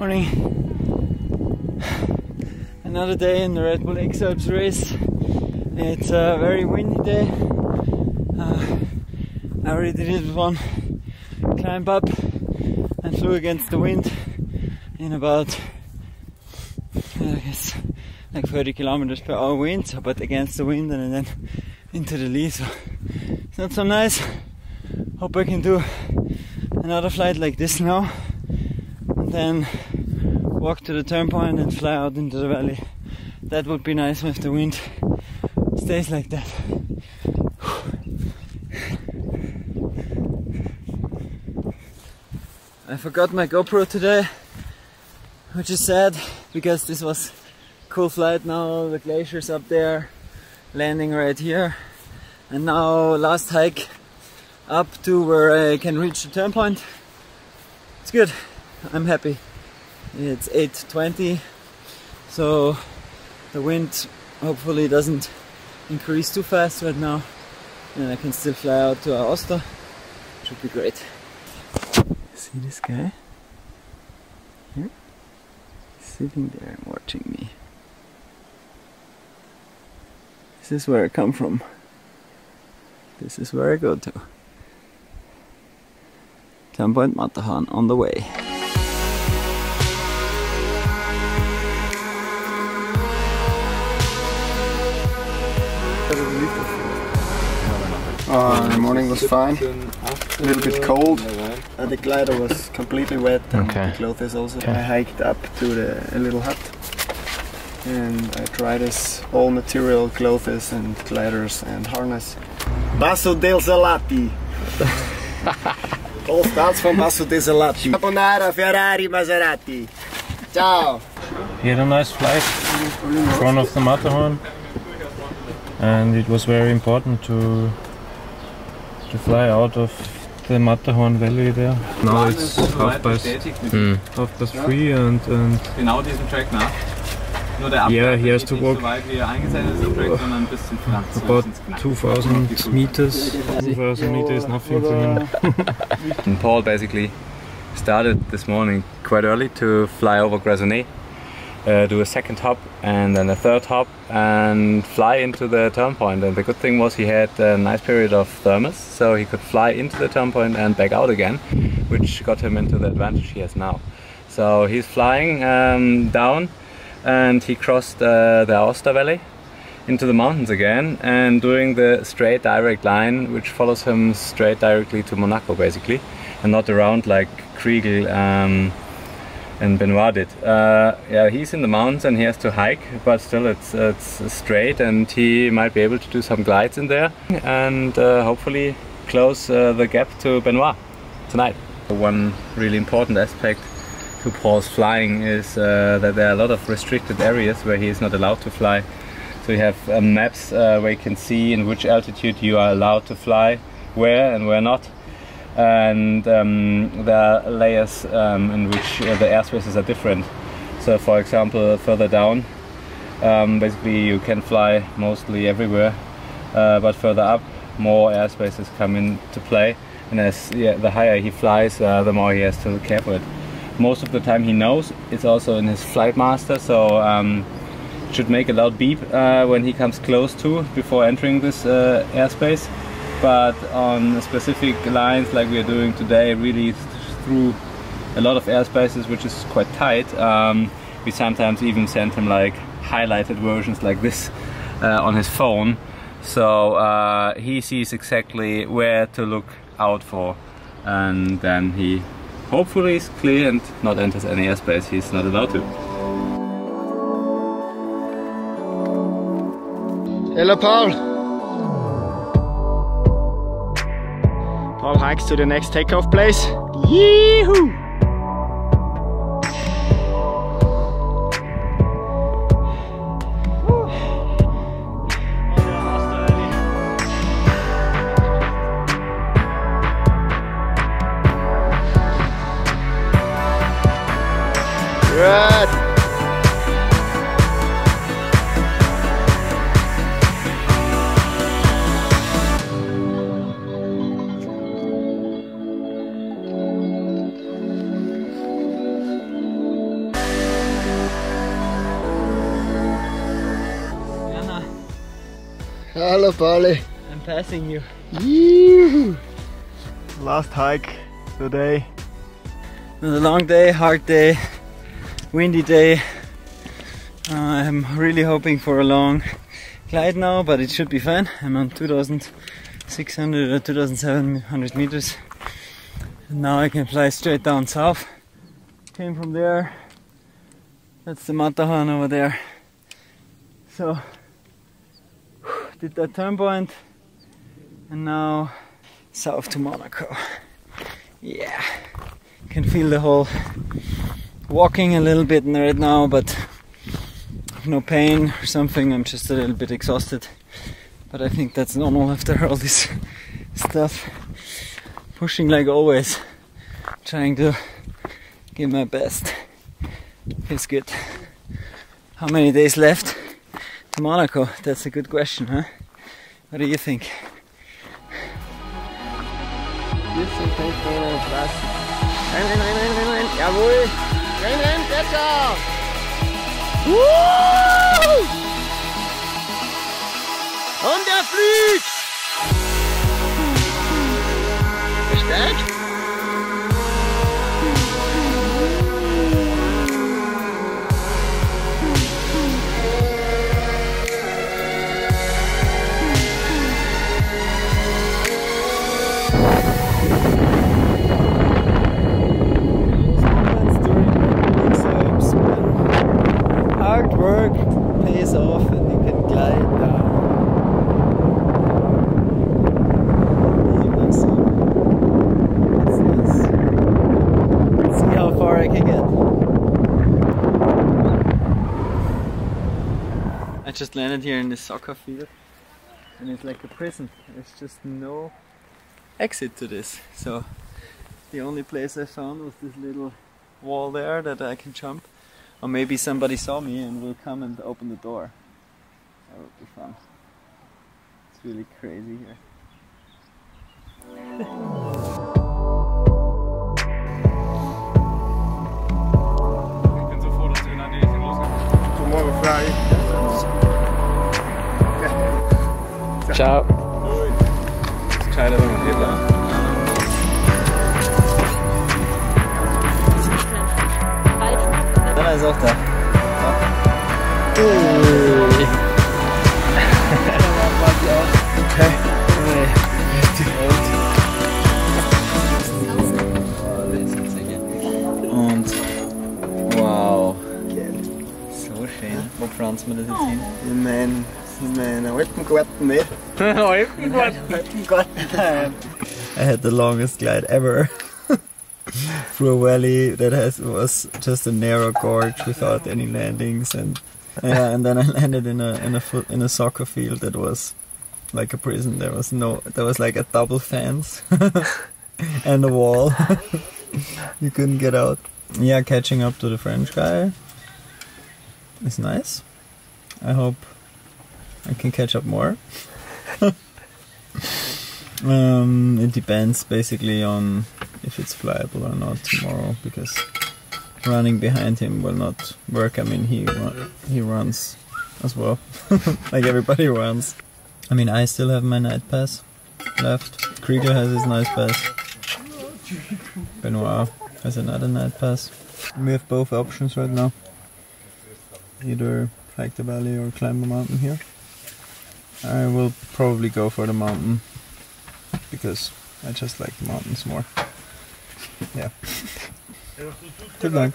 Morning. Another day in the Red Bull X-alps race. It's a very windy day. I already did one climb up and flew against the wind in about, I guess, like 30 kilometers per hour wind, so, but against the wind and then into the lee, so it's not so nice. Hope I can do another flight like this now and then walk to the turn point and fly out into the valley. That would be nice if the wind stays like that. I forgot my GoPro today, which is sad because this was a cool flight. Now the glacier's up there, landing right here, and now last hike up to where I can reach the turn point. It's good, I'm happy. It's 8:20, so the wind hopefully doesn't increase too fast right now, and I can still fly out to Aosta. Should be great. See this guy? Here? He's sitting there and watching me. This is where I come from. This is where I go to. Turn Point Matterhorn on the way. The morning was fine, a little bit cold, the glider was completely wet and the clothes also. I hiked up to a little hut and I tried this all material clothes and gliders and harness. Basso del Salati! All starts from Basso del Salati. Carbonara, Ferrari, Maserati. Ciao! He had a nice flight in front of the Matterhorn, and it was very important to fly out of the Matterhorn Valley there. Now it's 3:30 and genau diesen Track nach. Nur der yeah, he has to walk weit wie eingesetzt ist, Track, sondern ein bisschen about 2,000 meters. 2,000 meters is nothing to him. And Paul basically started this morning quite early to fly over Grasonnet, do a second hop and then a third hop and fly into the turn point. And the good thing was he had a nice period of thermos, so he could fly into the turn point and back out again, which got him into the advantage he has now. So he's flying down and he crossed the Aosta Valley into the mountains again and doing the straight direct line which follows him straight directly to Monaco basically, and not around like Kriegel and Benoit did. Yeah, he's in the mountains and he has to hike, but still it's straight and he might be able to do some glides in there and hopefully close the gap to Benoit tonight. One really important aspect to Paul's flying is that there are a lot of restricted areas where he is not allowed to fly. So you have maps where you can see in which altitude you are allowed to fly, where and where not. And there are layers in which the airspaces are different. So for example, further down basically you can fly mostly everywhere, but further up more airspaces come into play, and as the higher he flies the more he has to care for it. Most of the time he knows, it's also in his flight master, so it should make a loud beep when he comes close to before entering this airspace. But on specific lines like we are doing today, really through a lot of airspaces, which is quite tight, we sometimes even send him like highlighted versions like this on his phone, so he sees exactly where to look out for, and then he hopefully is clear and not enters any airspace he's not allowed to. Hello Paul! Paul hikes to the next takeoff place. Yee-hoo! Good! Hello, Polly. I'm passing you. Yee-hoo. Last hike today. It was a long day, hard day, windy day. I'm really hoping for a long glide now, but it should be fine. I'm on 2,600 or 2,700 meters. And now I can fly straight down south. Came from there. That's the Matterhorn over there. So, did that turn point. And now south to Monaco. Yeah. Can feel the whole walking a little bit right now, but no pain or something. I'm just a little bit exhausted, but I think that's normal after all this stuff. Pushing like always, trying to give my best. Feels good. How many days left to Monaco? That's a good question, huh? What do you think? Jawohl! Rennen, besser! Und er fliegt! Gestärkt! Hard work pays off and you can glide down. Let's see how far I can get. I just landed here in this soccer field and it's like a prison. There's just no exit to this. So the only place I found was this little wall there that I can jump. Or maybe somebody saw me and will come and open the door. That would be fun. It's really crazy here. Ich bin so froh, dass du in der Nähe hier losgehst. Tomorrow fly. Ciao. Ist gescheiter, wenn man hier bleibt. Da ist auch da. Okay. Und wow. So schön. Wo pflanzt man das jetzt hin? In meinen Alpengarten, nicht? Alpengarten. I had the longest glide ever. Through a valley that was just a narrow gorge without any landings, and and then I landed in a soccer field that was like a prison. There was like a double fence and a wall. You couldn't get out. Yeah, catching up to the French guy is nice. I hope I can catch up more. It depends basically on if it's flyable or not tomorrow, because running behind him will not work. I mean, he runs as well, like everybody runs. I mean, I still have my night pass left. Krieger has his night pass. Benoit has another night pass. We have both options right now. Either hike the valley or climb the mountain here. I will probably go for the mountain, because I just like the mountains more. Yeah. Good luck.